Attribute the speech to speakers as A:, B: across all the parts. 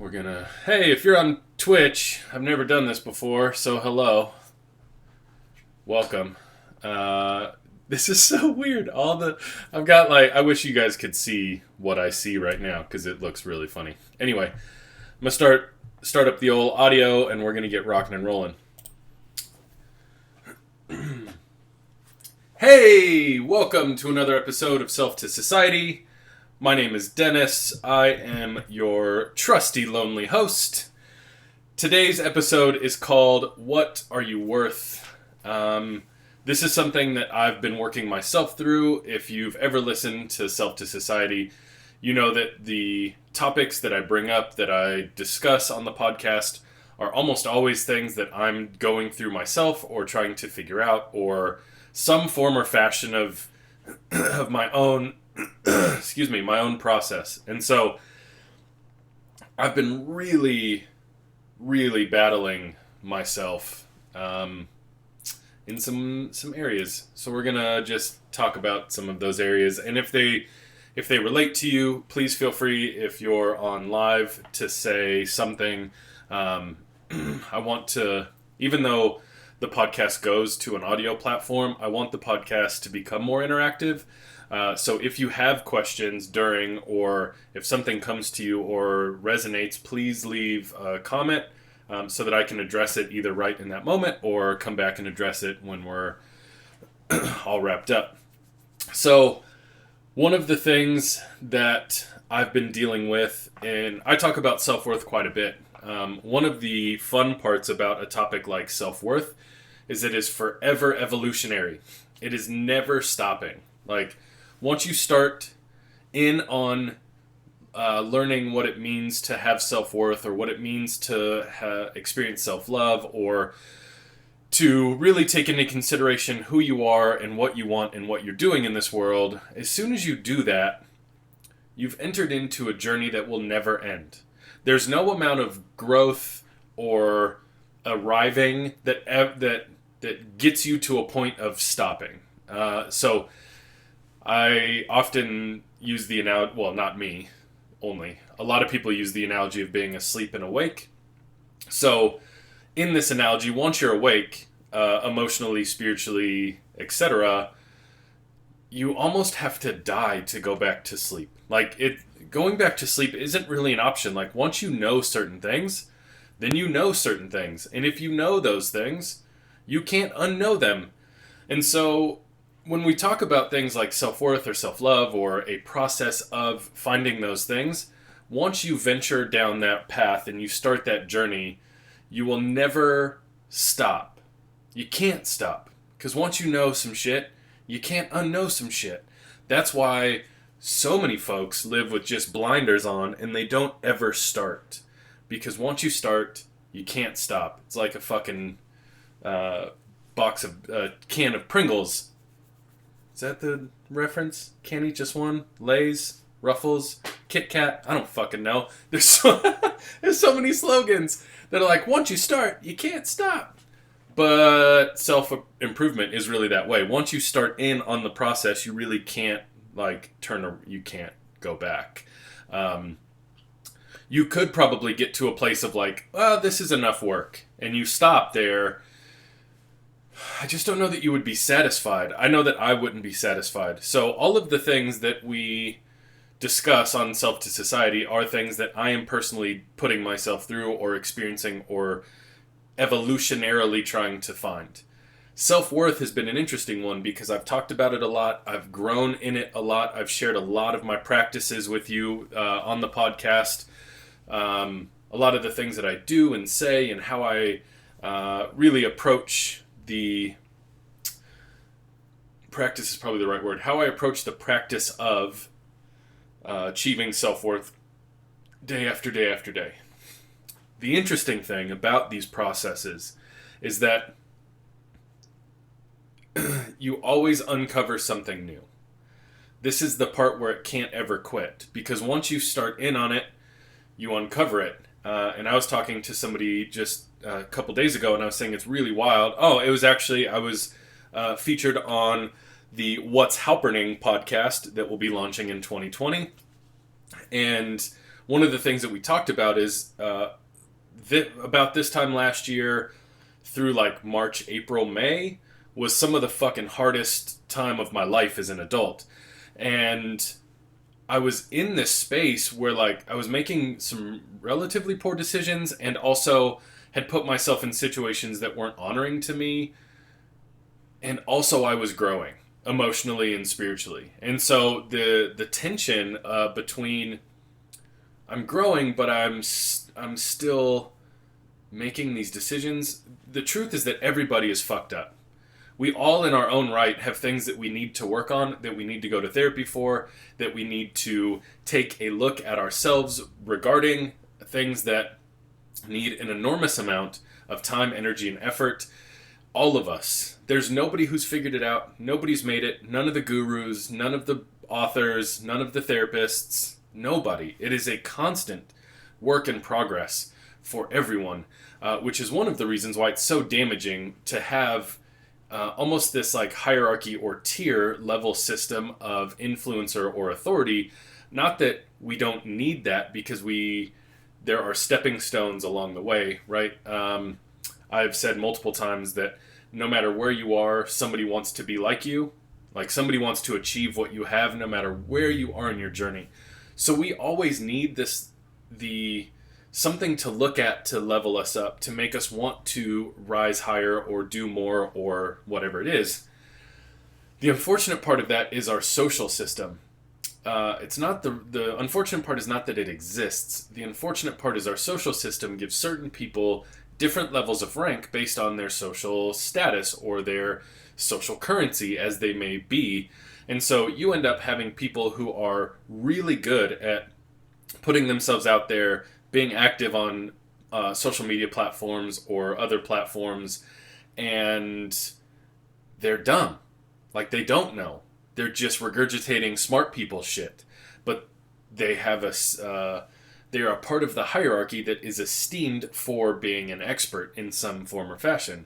A: Hey, if you're on Twitch, I've never done this before, so hello. Welcome. This is so weird. I wish you guys could see what I see right now, because it looks really funny. Anyway, I'm going to start up the old audio, and we're going to get rocking and rolling. Hey, welcome to another episode of Self to Society. My name is Dennis. I am your trusty, lonely host. Today's episode is called What Are You Worth? This is something that I've been working myself through. If you've ever listened to Self to Society, you know that the topics that I bring up, that I discuss on the podcast, are almost always things that I'm going through myself or trying to figure out, or some form or fashion of my own my own process. And so I've been really battling myself in some areas. So we're gonna just talk about some of those areas, and if they relate to you, please feel free, if you're on live, to say something. I want to, even though the podcast goes to an audio platform, I want the podcast to become more interactive. So if you have questions during, or if something comes to you or resonates, please leave a comment so that I can address it either right in that moment or come back and address it when we're all wrapped up. So one of the things that I've been dealing with, and I talk about self-worth quite a bit. One of the fun parts about a topic like self-worth is it is forever evolutionary. It is never stopping. Like, once you start in on learning what it means to have self-worth, or what it means to experience self-love, or to really take into consideration who you are and what you want and what you're doing in this world, as soon as you do that, you've entered into a journey that will never end. There's no amount of growth or arriving that gets you to a point of stopping. So I often use the analogy, well, not me only. A lot of people use the analogy of being asleep and awake. So in this analogy, once you're awake, emotionally, spiritually, etc., you almost have to die to go back to sleep. Going back to sleep isn't really an option. Like, once you know certain things, then you know certain things. And if you know those things, you can't unknow them. And so when we talk about things like self-worth or self-love, or a process of finding those things, once you venture down that path and you start that journey, you will never stop. You can't stop. Because once you know some shit, you can't unknow some shit. That's why so many folks live with just blinders on and they don't ever start. Because once you start, you can't stop. It's like a fucking can of Pringles. Is that the reference? Can't eat just one? Lay's? Ruffles? Kit Kat? I don't fucking know. There's so many slogans that are like, once you start, you can't stop. But self-improvement is really that way. Once you start in on the process, you really can't, you can't go back. You could probably get to a place of this is enough work. And you stop there. I just don't know that you would be satisfied. I know that I wouldn't be satisfied. So all of the things that we discuss on Self to Society are things that I am personally putting myself through, or experiencing, or evolutionarily trying to find. Self-worth has been an interesting one because I've talked about it a lot. I've grown in it a lot. I've shared a lot of my practices with you on the podcast. A lot of the things that I do and say, and how I really approach the practice is probably the right word. How I approach the practice of achieving self-worth day after day after day. The interesting thing about these processes is that you always uncover something new. This is the part where it can't ever quit, because once you start in on it, you uncover it. And I was talking to somebody just a couple days ago, and I was saying it's really wild. Oh, it was actually, I was featured on the What's Halperning podcast that will be launching in 2020. And one of the things that we talked about is about this time last year through like March, April, May was some of the fucking hardest time of my life as an adult. And I was in this space where like I was making some relatively poor decisions and also had put myself in situations that weren't honoring to me. And also I was growing emotionally and spiritually. And so the tension between I'm growing, but I'm still making these decisions. The truth is that everybody is fucked up. We all in our own right have things that we need to work on, that we need to go to therapy for, that we need to take a look at ourselves regarding things that need an enormous amount of time, energy, and effort. All of us. There's nobody who's figured it out. Nobody's made it. None of the gurus, none of the authors, none of the therapists. Nobody. It is a constant work in progress for everyone, which is one of the reasons why it's so damaging to have almost this like hierarchy or tier level system of influencer or authority. Not that we don't need that, because there are stepping stones along the way, right? I've said multiple times that no matter where you are, somebody wants to be like you. Like somebody wants to achieve what you have, no matter where you are in your journey. So we always need something to look at to level us up, to make us want to rise higher or do more or whatever it is. The unfortunate part of that is our social system. It's not the unfortunate part is not that it exists. The unfortunate part is our social system gives certain people different levels of rank based on their social status or their social currency, as they may be. And so you end up having people who are really good at putting themselves out there, being active on social media platforms or other platforms, and they're dumb. Like, they don't know. They're just regurgitating smart people shit. But they have they are a part of the hierarchy that is esteemed for being an expert in some form or fashion.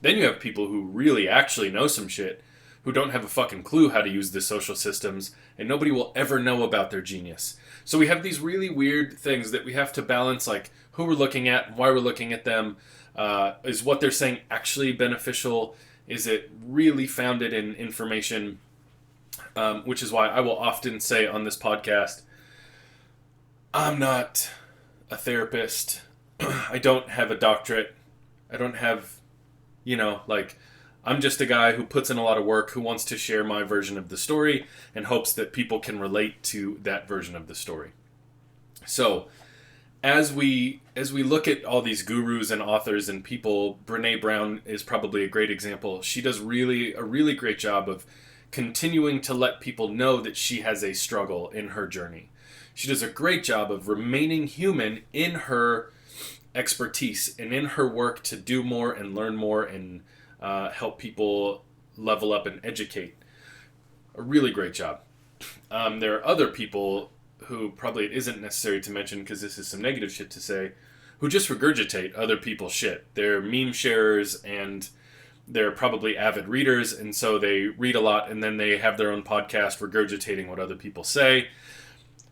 A: Then you have people who really actually know some shit, who don't have a fucking clue how to use the social systems, and nobody will ever know about their genius. So we have these really weird things that we have to balance, like who we're looking at, why we're looking at them. Is what they're saying actually beneficial? Is it really founded in information? Which is why I will often say on this podcast, I'm not a therapist. I don't have a doctorate. I don't have, I'm just a guy who puts in a lot of work, who wants to share my version of the story and hopes that people can relate to that version of the story. So, as we look at all these gurus and authors and people, Brené Brown is probably a great example. She does a really great job of continuing to let people know that she has a struggle in her journey. She does a great job of remaining human in her expertise and in her work to do more and learn more and help people level up and educate. A really great job. There are other people who probably it isn't necessary to mention because this is some negative shit to say, who just regurgitate other people's shit. They're meme sharers and they're probably avid readers, and so they read a lot and then they have their own podcast regurgitating what other people say.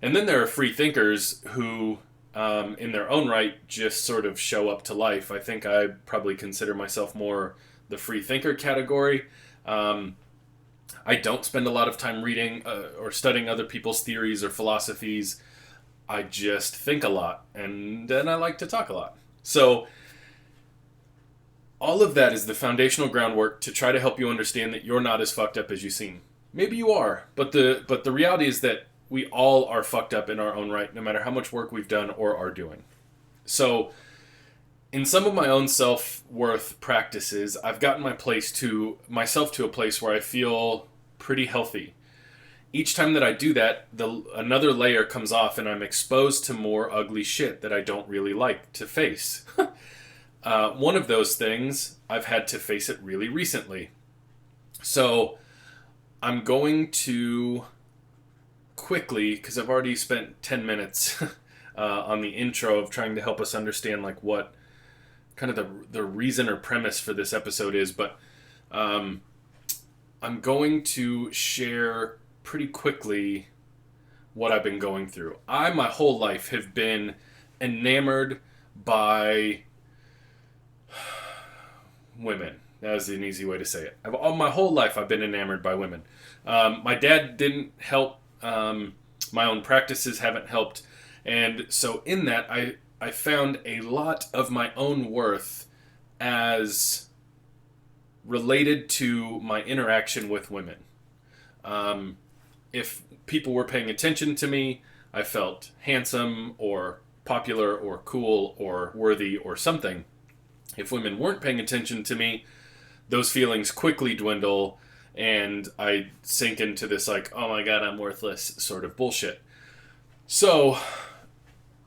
A: And then there are free thinkers who, in their own right, just sort of show up to life. I think I probably consider myself more the free thinker category. I don't spend a lot of time reading or studying other people's theories or philosophies. I just think a lot, and then I like to talk a lot. So all of that is the foundational groundwork to try to help you understand that you're not as fucked up as you seem. Maybe you are, but the reality is that we all are fucked up in our own right, no matter how much work we've done or are doing. So, in some of my own self-worth practices, I've gotten myself to a place where I feel pretty healthy. Each time that I do that, another layer comes off and I'm exposed to more ugly shit that I don't really like to face. One of those things, I've had to face it really recently. So, I'm going to quickly, because I've already spent 10 minutes on the intro of trying to help us understand like what kind of the reason or premise for this episode is, but I'm going to share pretty quickly what I've been going through. I, my whole life, have been enamored by women. That an easy way to say it. All my whole life, I've been enamored by women. My dad didn't help. My own practices haven't helped. And so in that, I found a lot of my own worth as related to my interaction with women. If people were paying attention to me, I felt handsome or popular or cool or worthy or something. If women weren't paying attention to me, those feelings quickly dwindle and I sink into this like, oh my god, I'm worthless sort of bullshit. So,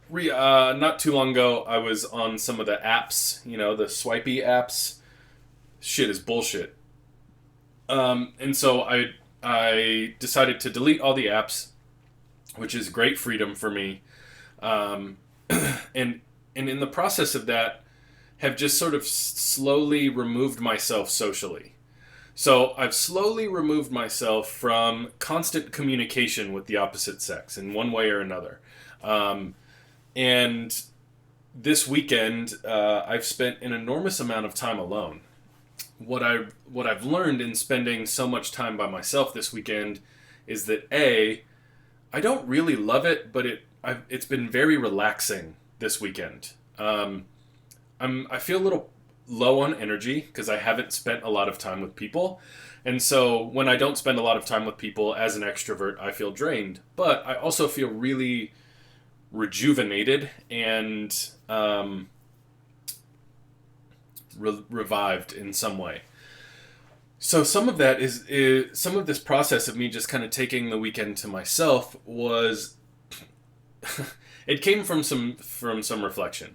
A: not too long ago, I was on some of the apps, the swipey apps. Shit is bullshit. And so I decided to delete all the apps, which is great freedom for me. And in the process of that, have just sort of slowly removed myself socially. So I've slowly removed myself from constant communication with the opposite sex in one way or another. And this weekend, I've spent an enormous amount of time alone. What I've learned in spending so much time by myself this weekend is that I don't really love it, but it's been very relaxing this weekend. I feel a little low on energy because I haven't spent a lot of time with people. And so when I don't spend a lot of time with people as an extrovert, I feel drained. But I also feel really rejuvenated and revived in some way. So some of that is some of this process of me just kind of taking the weekend to myself was it came from some reflection.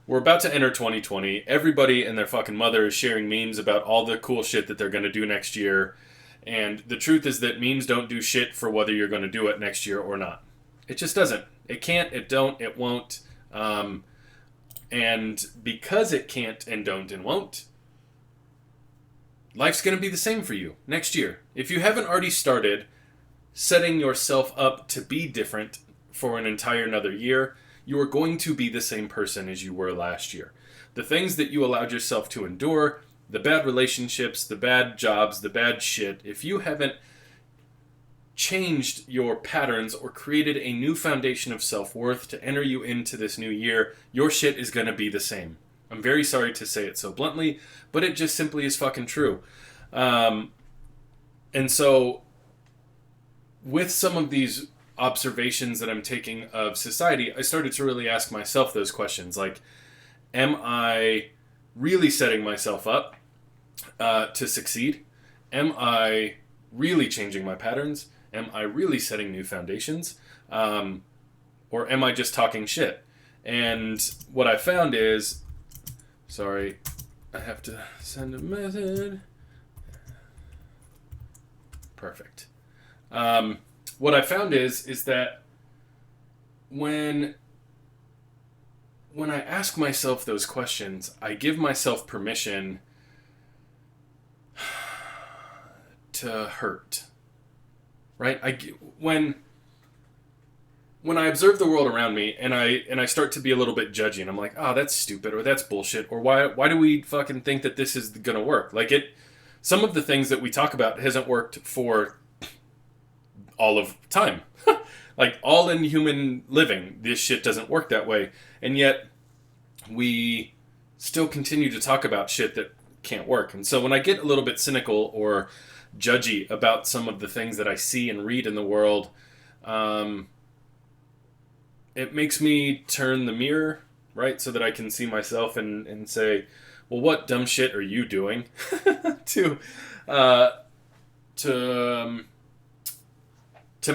A: We're about to enter 2020. Everybody and their fucking mother is sharing memes about all the cool shit that they're going to do next year. And the truth is that memes don't do shit for whether you're going to do it next year or not. It just doesn't. It can't, it don't, it won't. And because it can't and don't and won't, life's going to be the same for you next year. If you haven't already started setting yourself up to be different for an entire another year, you are going to be the same person as you were last year. The things that you allowed yourself to endure, the bad relationships, the bad jobs, the bad shit, if you haven't changed your patterns or created a new foundation of self-worth to enter you into this new year, your shit is going to be the same. I'm very sorry to say it so bluntly, but it just simply is fucking true. And so, with some of these observations that I'm taking of society, I started to really ask myself those questions. Like, am I really setting myself up to succeed? Am I really changing my patterns? Am I really setting new foundations? Or am I just talking shit? And what I found is... Sorry, I have to send a message. Perfect. What I found is that when I ask myself those questions, I give myself permission to hurt. Right? When I observe the world around me and I start to be a little bit judgy and I'm like, oh, that's stupid or that's bullshit or why do we fucking think that this is gonna work? Like some of the things that we talk about hasn't worked for all of time. Like all in human living, this shit doesn't work that way. And yet we still continue to talk about shit that can't work. And so when I get a little bit cynical or judgy about some of the things that I see and read in the world, it makes me turn the mirror, right? So that I can see myself and say, well, what dumb shit are you doing to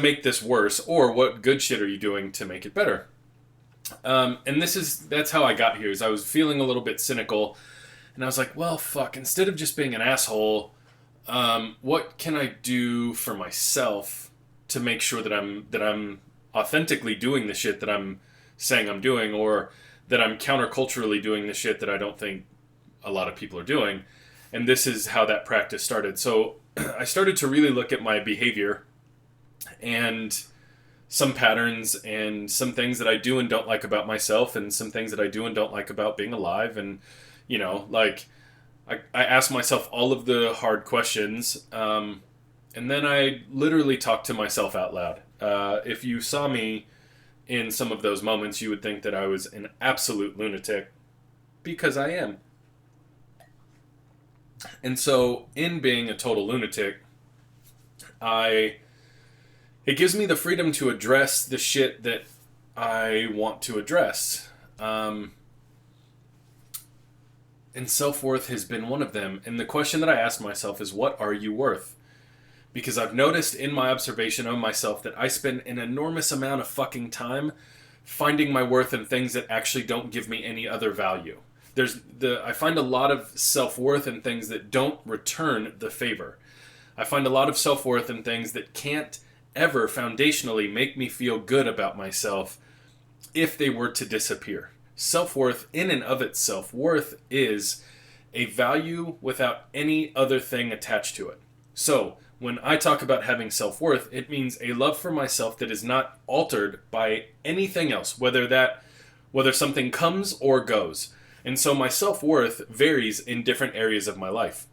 A: make this worse, or what good shit are you doing to make it better? And that's how I got here, is I was feeling a little bit cynical, and I was like, well, fuck, instead of just being an asshole, what can I do for myself to make sure that I'm authentically doing the shit that I'm saying I'm doing, or that I'm counterculturally doing the shit that I don't think a lot of people are doing? And this is how that practice started. So I started to really look at my behavior and some patterns and some things that I do and don't like about myself, and some things that I do and don't like about being alive. And, like, I ask myself all of the hard questions, and then I literally talk to myself out loud. If you saw me in some of those moments, you would think that I was an absolute lunatic, because I am. And so, in being a total lunatic, it gives me the freedom to address the shit that I want to address. And self-worth has been one of them. And the question that I ask myself is, what are you worth? Because I've noticed in my observation of myself that I spend an enormous amount of fucking time finding my worth in things that actually don't give me any other value. I find a lot of self-worth in things that don't return the favor. I find a lot of self-worth in things that can't ever foundationally make me feel good about myself if they were to disappear. Self-worth in and of itself, worth is a value without any other thing attached to it. So, when I talk about having self-worth, it means a love for myself that is not altered by anything else, whether something comes or goes. And so my self-worth varies in different areas of my life.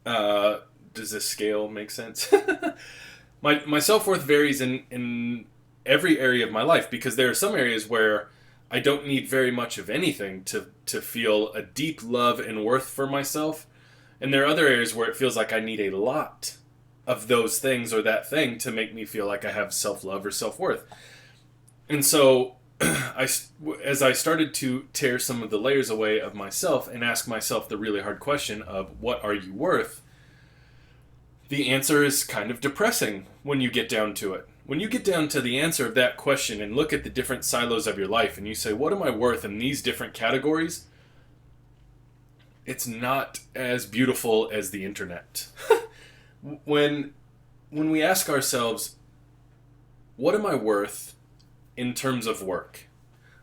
A: Does this scale make sense? My self-worth varies in every area of my life, because there are some areas where I don't need very much of anything to feel a deep love and worth for myself. And there are other areas where it feels like I need a lot of those things or that thing to make me feel like I have self-love or self-worth. And so as I started to tear some of the layers away of myself and ask myself the really hard question of, what are you worth? The answer is kind of depressing when you get down to it. When you get down to the answer of that question and look at the different silos of your life and you say, what am I worth in these different categories? It's not as beautiful as the internet. When we ask ourselves, what am I worth in terms of work?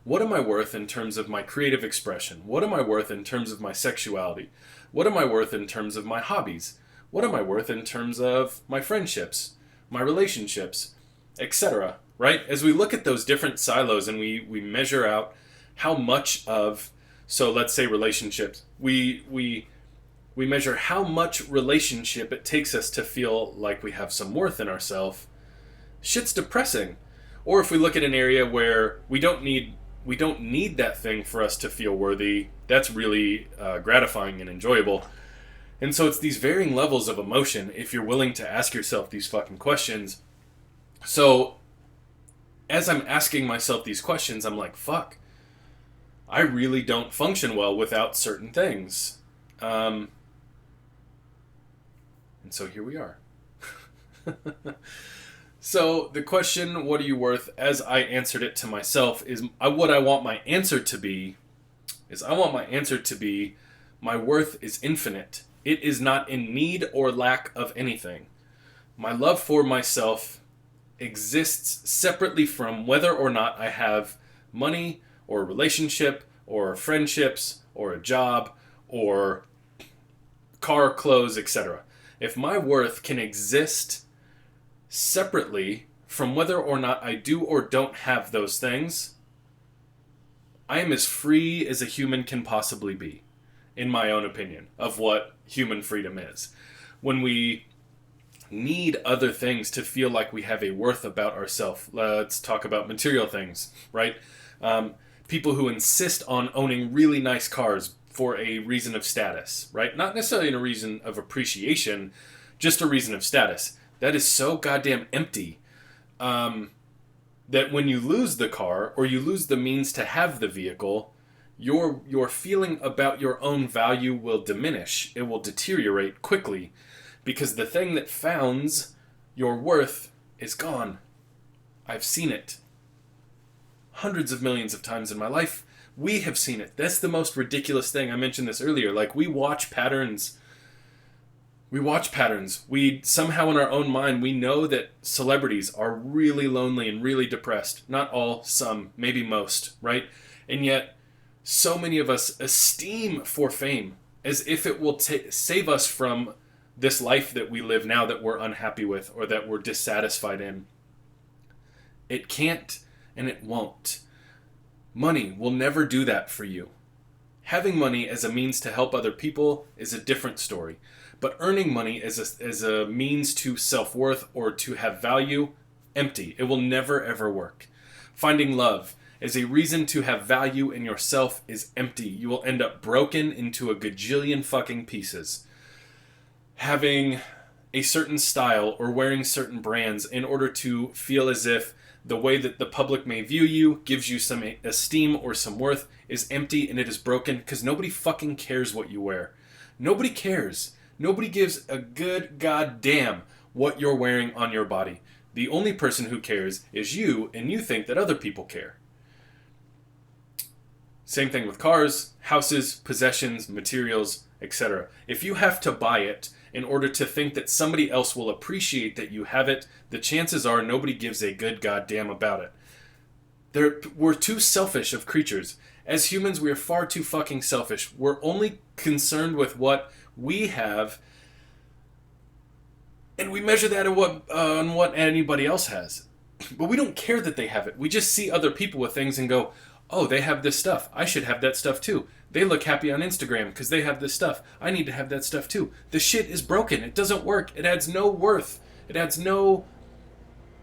A: What am I worth in terms of my creative expression? What am I worth in terms of my sexuality? What am I worth in terms of my hobbies? What am I worth in terms of my friendships, my relationships, etc.? Right? As we look at those different silos and we measure out how much of, so let's say relationships, we measure how much relationship it takes us to feel like we have some worth in ourselves, shit's depressing. Or if we look at an area where we don't need that thing for us to feel worthy, that's really gratifying and enjoyable. And so it's these varying levels of emotion if you're willing to ask yourself these fucking questions. So as I'm asking myself these questions, I'm like, fuck, I really don't function well without certain things. And so here we are. So the question, what are you worth, as I answered it to myself, is what I want my answer to be, my worth is infinite. It is not in need or lack of anything. My love for myself exists separately from whether or not I have money or a relationship or friendships or a job or car, clothes, etc. If my worth can exist separately from whether or not I do or don't have those things, I am as free as a human can possibly be, in my own opinion, of what human freedom is. When we need other things to feel like we have a worth about ourselves, let's talk about material things, right? People who insist on owning really nice cars for a reason of status, right? Not necessarily in a reason of appreciation, just a reason of status. That is so goddamn empty that when you lose the car or you lose the means to have the vehicle, your feeling about your own value will diminish. It will deteriorate quickly because the thing that founds your worth is gone. I've seen it hundreds of millions of times in my life. We have seen it. That's the most ridiculous thing. I mentioned this earlier. Like, we watch patterns. We somehow in our own mind, we know that celebrities are really lonely and really depressed. Not all, some, maybe most, right? And yet, so many of us esteem for fame as if it will save us from this life that we live now that we're unhappy with or that we're dissatisfied in. It can't and it won't. Money will never do that for you. Having money as a means to help other people is a different story. But earning money as a means to self-worth or to have value, empty. It will never ever work. Finding love as a reason to have value in yourself is empty. You will end up broken into a gajillion fucking pieces. Having a certain style or wearing certain brands in order to feel as if the way that the public may view you gives you some esteem or some worth is empty, and it is broken because nobody fucking cares what you wear. Nobody cares. Nobody gives a good goddamn what you're wearing on your body. The only person who cares is you, and you think that other people care. Same thing with cars, houses, possessions, materials, etc. If you have to buy it in order to think that somebody else will appreciate that you have it, the chances are nobody gives a good goddamn about it. We're too selfish of creatures. As humans, we are far too fucking selfish. We're only concerned with what we have, and we measure that on what anybody else has. But we don't care that they have it. We just see other people with things and go, oh, they have this stuff. I should have that stuff too. They look happy on Instagram because they have this stuff. I need to have that stuff too. The shit is broken. It doesn't work. It adds no worth. It adds no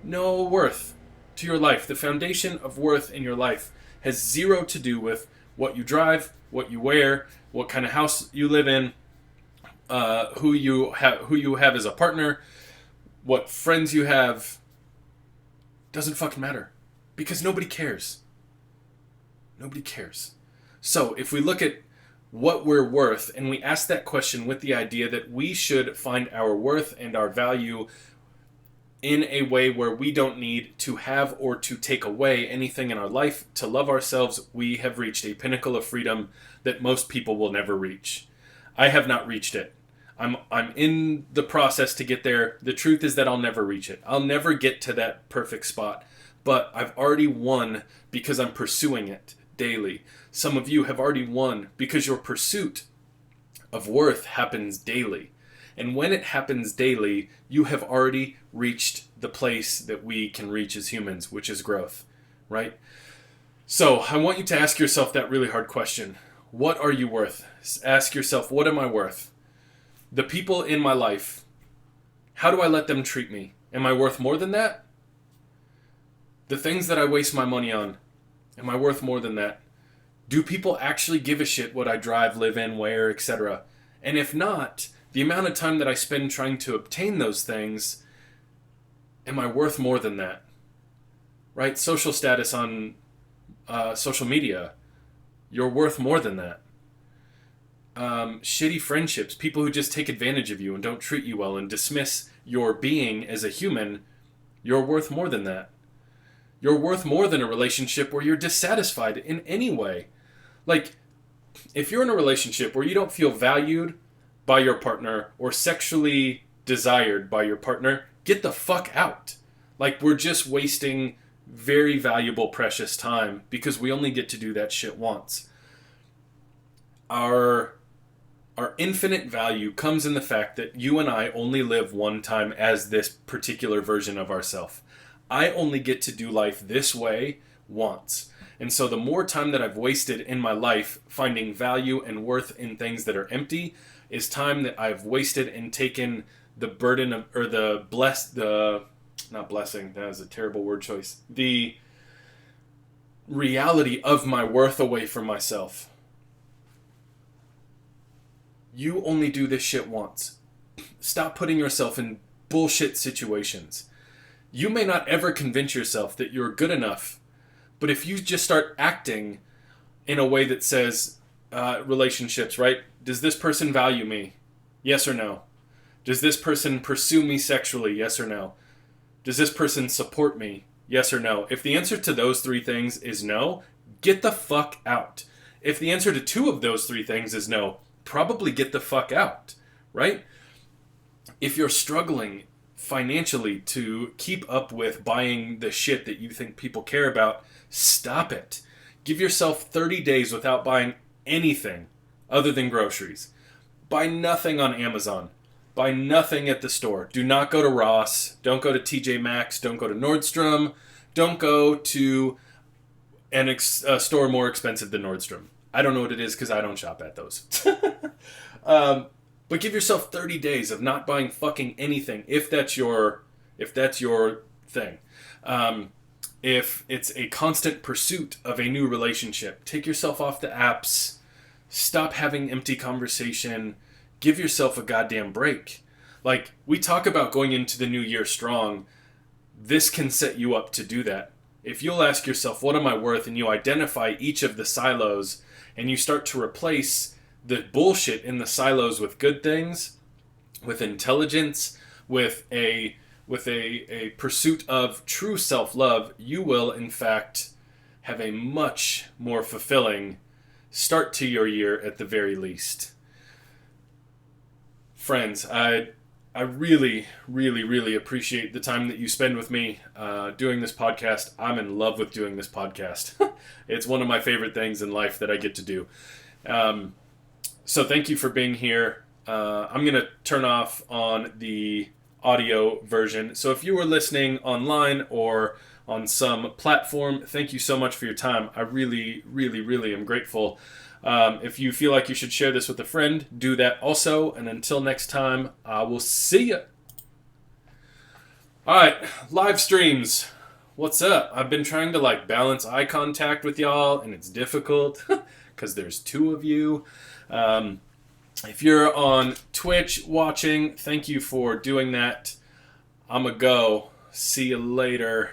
A: worth to your life. The foundation of worth in your life has zero to do with what you drive, what you wear, what kind of house you live in, who you have as a partner, what friends you have. Doesn't fucking matter because nobody cares. Nobody cares. So if we look at what we're worth and we ask that question with the idea that we should find our worth and our value in a way where we don't need to have or to take away anything in our life to love ourselves, we have reached a pinnacle of freedom that most people will never reach. I have not reached it. I'm in the process to get there. The truth is that I'll never reach it. I'll never get to that perfect spot. But I've already won because I'm pursuing it daily. Some of you have already won because your pursuit of worth happens daily. And when it happens daily, you have already reached the place that we can reach as humans, which is growth, right? So I want you to ask yourself that really hard question. What are you worth? Ask yourself, what am I worth? The people in my life, how do I let them treat me? Am I worth more than that? The things that I waste my money on, am I worth more than that? Do people actually give a shit what I drive, live in, wear, etc.? And if not, the amount of time that I spend trying to obtain those things, am I worth more than that? Right? Social status on social media, you're worth more than that. Shitty friendships, people who just take advantage of you and don't treat you well and dismiss your being as a human, you're worth more than that. You're worth more than a relationship where you're dissatisfied in any way. Like, if you're in a relationship where you don't feel valued by your partner or sexually desired by your partner, get the fuck out. Like, we're just wasting very valuable, precious time because we only get to do that shit once. Our infinite value comes in the fact that you and I only live one time as this particular version of ourselves. I only get to do life this way once. And so the more time that I've wasted in my life finding value and worth in things that are empty is time that I've wasted and taken the burden of, or not blessing, that was a terrible word choice, the reality of my worth away from myself. You only do this shit once. Stop putting yourself in bullshit situations. You may not ever convince yourself that you're good enough, but if you just start acting in a way that says, relationships, right? Does this person value me? Yes or no? Does this person pursue me sexually? Yes or no? Does this person support me? Yes or no? If the answer to those three things is no, get the fuck out. If the answer to two of those three things is no, probably get the fuck out, right? If you're struggling financially to keep up with buying the shit that you think people care about, stop it. Give yourself 30 days without buying anything other than groceries. Buy nothing on Amazon. Buy nothing at the store. Do not go to Ross. Don't go to TJ Maxx. Don't go to Nordstrom. Don't go to a store more expensive than Nordstrom. I don't know what it is because I don't shop at those. But give yourself 30 days of not buying fucking anything if that's your thing. If it's a constant pursuit of a new relationship, take yourself off the apps. Stop having empty conversation. Give yourself a goddamn break. Like, we talk about going into the new year strong. This can set you up to do that. If you'll ask yourself, what am I worth? And you identify each of the silos and you start to replace the bullshit in the silos with good things, with intelligence, with a pursuit of true self-love, you will, in fact, have a much more fulfilling start to your year at the very least. Friends, I really, really, really appreciate the time that you spend with me doing this podcast. I'm in love with doing this podcast. It's one of my favorite things in life that I get to do. So thank you for being here. I'm going to turn off on the audio version. So if you were listening online or on some platform, thank you so much for your time. I really, really, really am grateful. If you feel like you should share this with a friend, do that also. And until next time, I will see you. All right, live streams. What's up? I've been trying to balance eye contact with y'all, and it's difficult because there's two of you. If you're on Twitch watching, thank you for doing that. I'm a go. See you later.